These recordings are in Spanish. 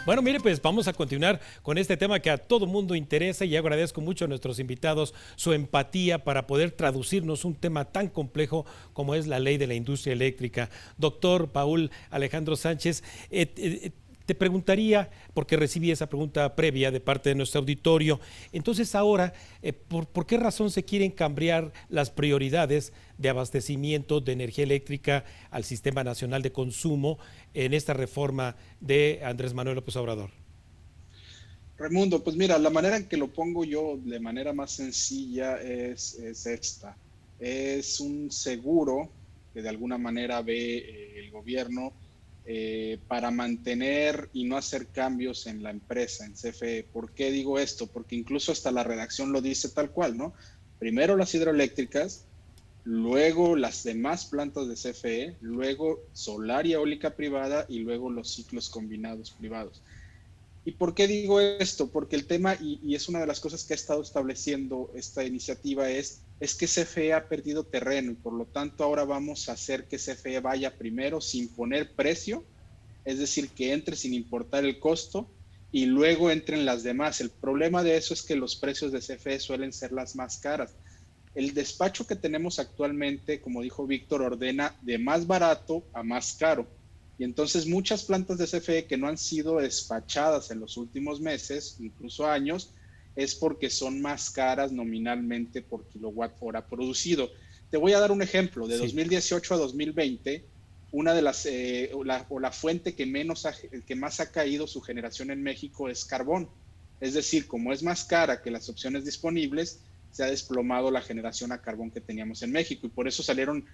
Bueno, mire, pues vamos a continuar con este tema que a todo mundo interesa y agradezco mucho a nuestros invitados su empatía para poder traducirnos un tema tan complejo como es la ley de la industria eléctrica. Doctor Paul Alejandro Sánchez, te preguntaría, porque recibí esa pregunta previa de parte de nuestro auditorio, entonces ahora, ¿por qué razón se quieren cambiar las prioridades de abastecimiento de energía eléctrica al Sistema Nacional de Consumo en esta reforma de Andrés Manuel López Obrador? Raimundo, pues mira, la manera en que lo pongo yo de manera más sencilla es esta. Es un seguro que de alguna manera ve el gobierno para mantener y no hacer cambios en la empresa, en CFE. ¿Por qué digo esto? Porque incluso hasta la redacción lo dice tal cual, ¿no? Primero las hidroeléctricas, luego las demás plantas de CFE, luego solar y eólica privada y luego los ciclos combinados privados. ¿Y por qué digo esto? Porque el tema, y es una de las cosas que ha estado estableciendo esta iniciativa, es que CFE ha perdido terreno y por lo tanto ahora vamos a hacer que CFE vaya primero sin poner precio, es decir, que entre sin importar el costo y luego entren las demás. El problema de eso es que los precios de CFE suelen ser las más caras. El despacho que tenemos actualmente, como dijo Víctor, ordena de más barato a más caro. Y entonces muchas plantas de CFE que no han sido despachadas en los últimos meses, incluso años, es porque son más caras nominalmente por kilowatt hora producido. Te voy a dar un ejemplo. De Sí. 2018 a 2020, una de las, la fuente que más ha caído su generación en México es carbón. Es decir, como es más cara que las opciones disponibles, se ha desplomado la generación a carbón que teníamos en México y por eso salieron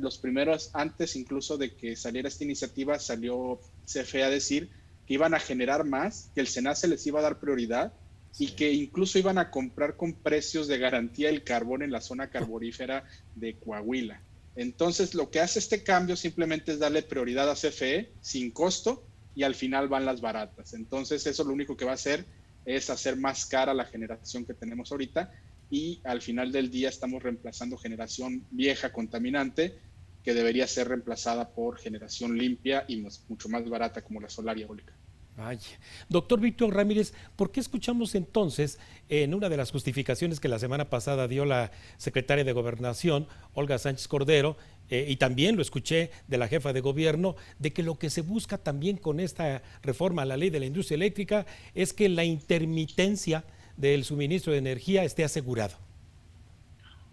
los primeros, antes incluso de que saliera esta iniciativa, salió CFE a decir que iban a generar más, que el SENACE les iba a dar prioridad y Sí. que incluso iban a comprar con precios de garantía el carbón en la zona carbonífera de Coahuila. Entonces, lo que hace este cambio simplemente es darle prioridad a CFE sin costo y al final van las baratas. Entonces, eso lo único que va a hacer es hacer más cara la generación que tenemos ahorita y al final del día estamos reemplazando generación vieja contaminante que debería ser reemplazada por generación limpia y mucho más barata como la solar y eólica. Vaya. Doctor Víctor Ramírez, ¿por qué escuchamos entonces en una de las justificaciones que la semana pasada dio la secretaria de Gobernación, Olga Sánchez Cordero, y también lo escuché de la jefa de gobierno, de que lo que se busca también con esta reforma a la ley de la industria eléctrica es que la intermitencia del suministro de energía esté asegurado?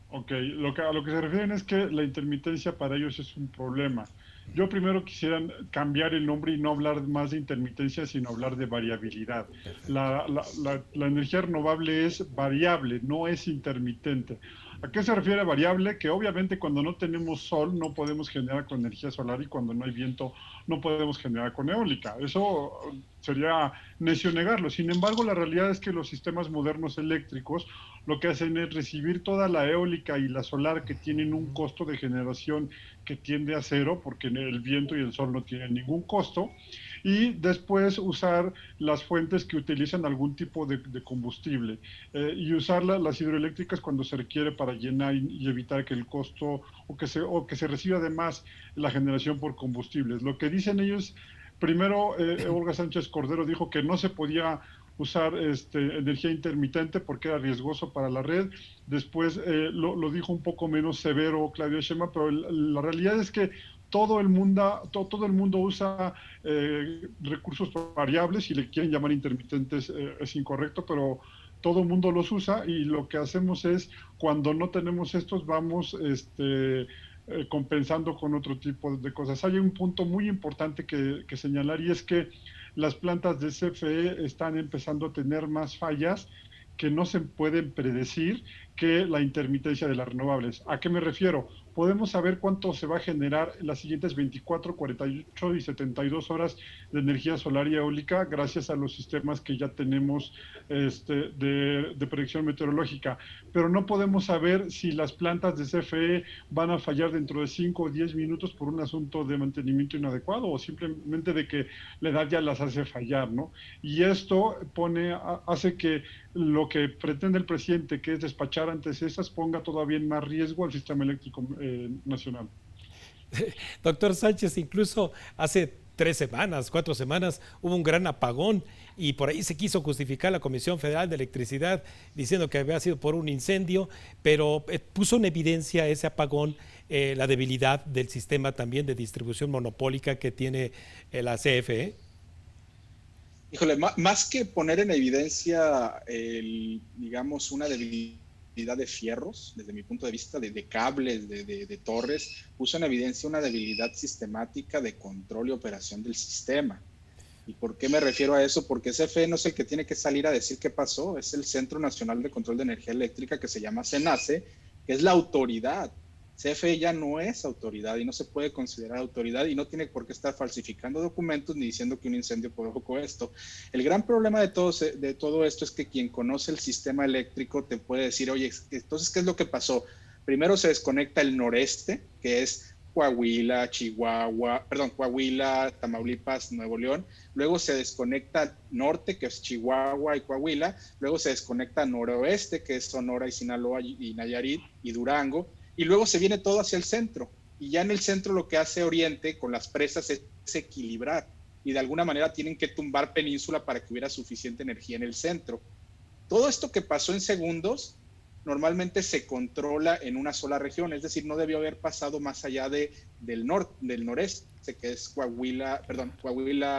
Ok, a lo que se refieren es que la intermitencia para ellos es un problema. Yo primero quisiera cambiar el nombre y no hablar más de intermitencia, sino hablar de variabilidad. Perfecto. La energía renovable es variable, no es intermitente. ¿A qué se refiere variable? Que obviamente cuando no tenemos sol no podemos generar con energía solar y cuando no hay viento no podemos generar con eólica. Eso sería necio negarlo. Sin embargo, la realidad es que los sistemas modernos eléctricos lo que hacen es recibir toda la eólica y la solar que tienen un costo de generación que tiende a cero, porque el viento y el sol no tienen ningún costo, y después usar las fuentes que utilizan algún tipo de combustible y usar las hidroeléctricas cuando se requiere para llenar y evitar que el costo o que se reciba además la generación por combustibles. Lo que dicen ellos, primero Olga Sánchez Cordero dijo que no se podía usar energía intermitente porque era riesgoso para la red. Después lo dijo un poco menos severo Claudio Sheinbaum, pero la realidad es que todo el mundo usa recursos variables, si le quieren llamar intermitentes es incorrecto, pero todo el mundo los usa y lo que hacemos es, cuando no tenemos estos, vamos compensando con otro tipo de cosas. Hay un punto muy importante que señalar y es que las plantas de CFE están empezando a tener más fallas que no se pueden predecir que la intermitencia de las renovables. ¿A qué me refiero? Podemos saber cuánto se va a generar en las siguientes 24, 48 y 72 horas de energía solar y eólica gracias a los sistemas que ya tenemos de predicción meteorológica. Pero no podemos saber si las plantas de CFE van a fallar dentro de 5 o 10 minutos por un asunto de mantenimiento inadecuado o simplemente de que la edad ya las hace fallar, ¿no? Y esto hace que lo que pretende el presidente, que es despachar antes esas, ponga todavía en más riesgo al sistema eléctrico nacional. Doctor Sánchez, incluso hace 3 semanas, 4 semanas, hubo un gran apagón y por ahí se quiso justificar la Comisión Federal de Electricidad diciendo que había sido por un incendio, pero puso en evidencia ese apagón la debilidad del sistema también de distribución monopólica que tiene la CFE. Híjole, más que poner en evidencia, digamos, una debilidad de fierros, desde mi punto de vista, de cables, de torres, puso en evidencia una debilidad sistemática de control y operación del sistema. ¿Y por qué me refiero a eso? Porque CFE no es el que tiene que salir a decir qué pasó, es el Centro Nacional de Control de Energía Eléctrica, que se llama CENACE, que es la autoridad. CFE ya no es autoridad y no se puede considerar autoridad y no tiene por qué estar falsificando documentos ni diciendo que un incendio provocó esto. El gran problema de todo esto es que quien conoce el sistema eléctrico te puede decir, oye, entonces, ¿qué es lo que pasó? Primero se desconecta el noreste, que es Coahuila, Coahuila, Tamaulipas, Nuevo León. Luego se desconecta norte, que es Chihuahua y Coahuila. Luego se desconecta noroeste, que es Sonora y Sinaloa y Nayarit y Durango. Y luego se viene todo hacia el centro. Y ya en el centro lo que hace Oriente con las presas es equilibrar. Y de alguna manera tienen que tumbar península para que hubiera suficiente energía en el centro. Todo esto que pasó en segundos normalmente se controla en una sola región, es decir, no debió haber pasado más allá del noreste, que es Coahuila,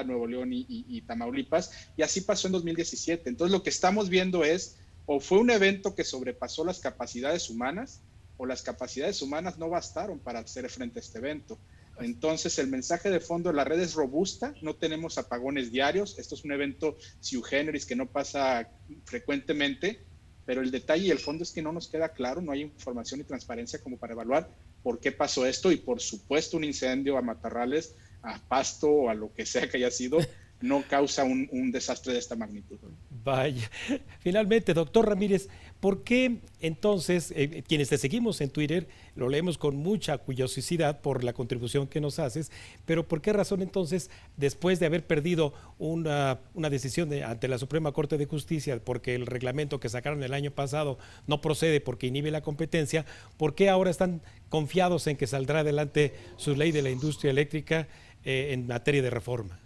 Nuevo León y Tamaulipas, y así pasó en 2017. Entonces lo que estamos viendo es, o fue un evento que sobrepasó las capacidades humanas, o las capacidades humanas no bastaron para hacer frente a este evento. Entonces el mensaje de fondo, la red es robusta, no tenemos apagones diarios, esto es un evento sui generis que no pasa frecuentemente, pero el detalle y el fondo es que no nos queda claro, no hay información y transparencia como para evaluar por qué pasó esto, y por supuesto un incendio a matorrales, a pasto o a lo que sea que haya sido, no causa un desastre de esta magnitud. Vaya, finalmente, doctor Ramírez, ¿por qué entonces, quienes te seguimos en Twitter, lo leemos con mucha curiosidad por la contribución que nos haces, pero por qué razón entonces, después de haber perdido una decisión ante la Suprema Corte de Justicia, porque el reglamento que sacaron el año pasado no procede porque inhibe la competencia, por qué ahora están confiados en que saldrá adelante su ley de la industria eléctrica en materia de reforma?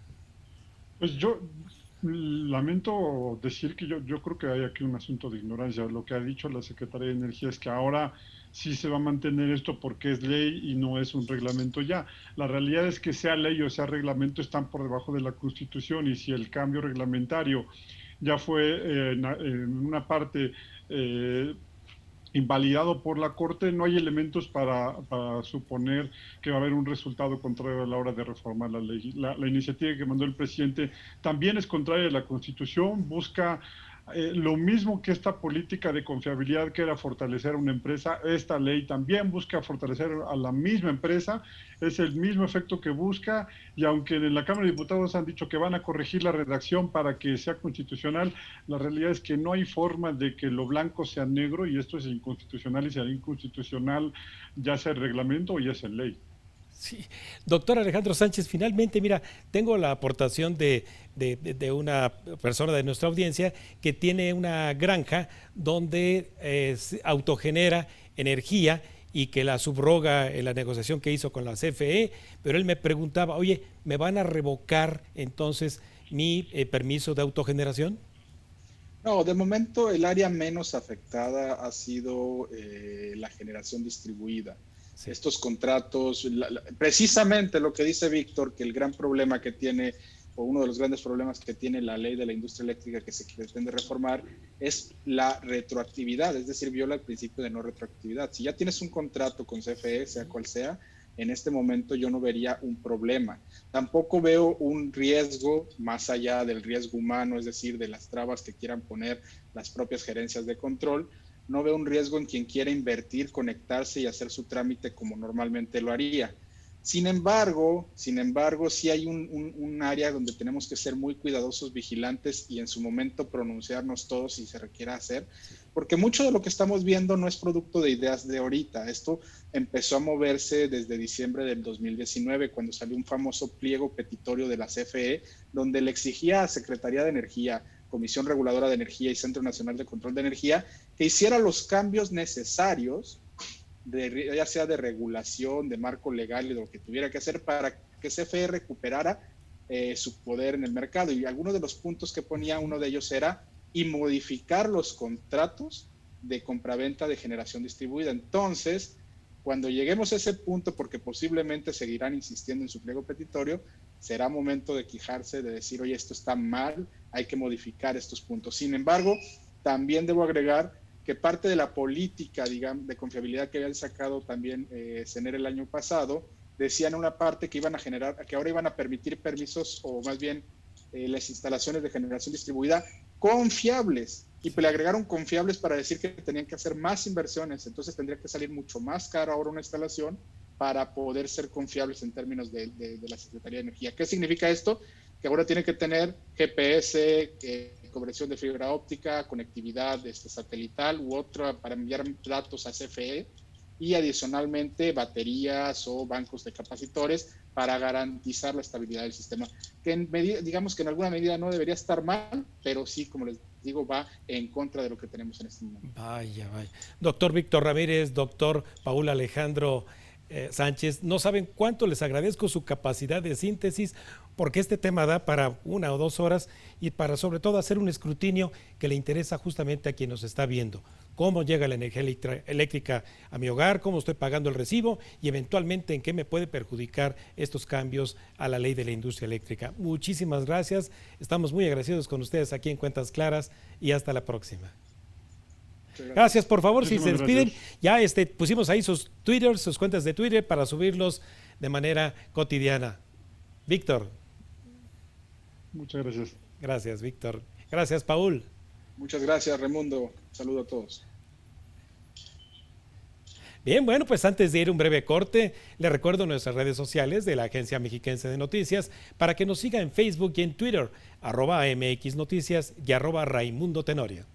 Pues yo lamento decir que yo creo que hay aquí un asunto de ignorancia. Lo que ha dicho la Secretaría de Energía es que ahora sí se va a mantener esto porque es ley y no es un reglamento ya. La realidad es que sea ley o sea reglamento están por debajo de la Constitución, y si el cambio reglamentario ya fue en una parte invalidado por la Corte, no hay elementos para suponer que va a haber un resultado contrario a la hora de reformar la ley. La iniciativa que mandó el presidente también es contraria a la Constitución, busca lo mismo que esta política de confiabilidad que era fortalecer a una empresa. Esta ley también busca fortalecer a la misma empresa, es el mismo efecto que busca, y aunque en la Cámara de Diputados han dicho que van a corregir la redacción para que sea constitucional, la realidad es que no hay forma de que lo blanco sea negro, y esto es inconstitucional, y será inconstitucional ya sea el reglamento o ya sea ley. Sí, doctor Alejandro Sánchez, finalmente, mira, tengo la aportación de una persona de nuestra audiencia que tiene una granja donde autogenera energía y que la subroga en la negociación que hizo con la CFE, pero él me preguntaba, oye, ¿me van a revocar entonces mi permiso de autogeneración? No, de momento el área menos afectada ha sido la generación distribuida. Sí. Estos contratos, precisamente lo que dice Víctor, que el gran problema que tiene, o uno de los grandes problemas que tiene la ley de la industria eléctrica que se pretende reformar, es la retroactividad, es decir, viola el principio de no retroactividad. Si ya tienes un contrato con CFE, sea cual sea, en este momento yo no vería un problema. Tampoco veo un riesgo más allá del riesgo humano, es decir, de las trabas que quieran poner las propias gerencias de control. No veo un riesgo en quien quiera invertir, conectarse y hacer su trámite como normalmente lo haría. Sin embargo, sí hay un área donde tenemos que ser muy cuidadosos, vigilantes, y en su momento pronunciarnos todos si se requiera hacer, porque mucho de lo que estamos viendo no es producto de ideas de ahorita. Esto empezó a moverse desde diciembre del 2019, cuando salió un famoso pliego petitorio de la CFE, donde le exigía a Secretaría de Energía, Comisión Reguladora de Energía y Centro Nacional de Control de Energía que hiciera los cambios necesarios, ya sea de regulación, de marco legal y de lo que tuviera que hacer para que CFE recuperara su poder en el mercado. Y algunos de los puntos que ponía, uno de ellos era y modificar los contratos de compraventa de generación distribuida. Entonces, cuando lleguemos a ese punto, porque posiblemente seguirán insistiendo en su pliego petitorio, será momento de quejarse, de decir, oye, esto está mal, hay que modificar estos puntos. Sin embargo, también debo agregar que parte de la política, digamos, de confiabilidad que habían sacado también CNER el año pasado, decían una parte que iban a generar, que ahora iban a permitir permisos, o más bien las instalaciones de generación distribuida confiables, y le agregaron confiables para decir que tenían que hacer más inversiones, entonces tendría que salir mucho más caro ahora una instalación para poder ser confiables en términos de la Secretaría de Energía. ¿Qué significa esto? Que ahora tiene que tener GPS, cobertura de fibra óptica, conectividad satelital u otra para enviar datos a CFE, y adicionalmente baterías o bancos de capacitores para garantizar la estabilidad del sistema, que digamos que en alguna medida no debería estar mal, pero sí, como les digo, va en contra de lo que tenemos en este momento. Vaya. Doctor Víctor Ramírez, doctor Paul Alejandro Sánchez, no saben cuánto les agradezco su capacidad de síntesis, porque este tema da para 1 o 2 horas y para sobre todo hacer un escrutinio que le interesa justamente a quien nos está viendo. Cómo llega la energía eléctrica a mi hogar, cómo estoy pagando el recibo y eventualmente en qué me puede perjudicar estos cambios a la ley de la industria eléctrica. Muchísimas gracias, estamos muy agradecidos con ustedes aquí en Cuentas Claras y hasta la próxima. Gracias, por favor, si se despiden, ya pusimos ahí sus Twitter, sus cuentas de Twitter para subirlos de manera cotidiana. Víctor. Muchas gracias. Gracias, Víctor. Gracias, Paul. Muchas gracias, Raimundo. Saludo a todos. Bien, bueno, pues antes de ir un breve corte, le recuerdo nuestras redes sociales de la Agencia Mexiquense de Noticias para que nos siga en Facebook y en Twitter, @AMX Noticias y @Raimundo Tenorio.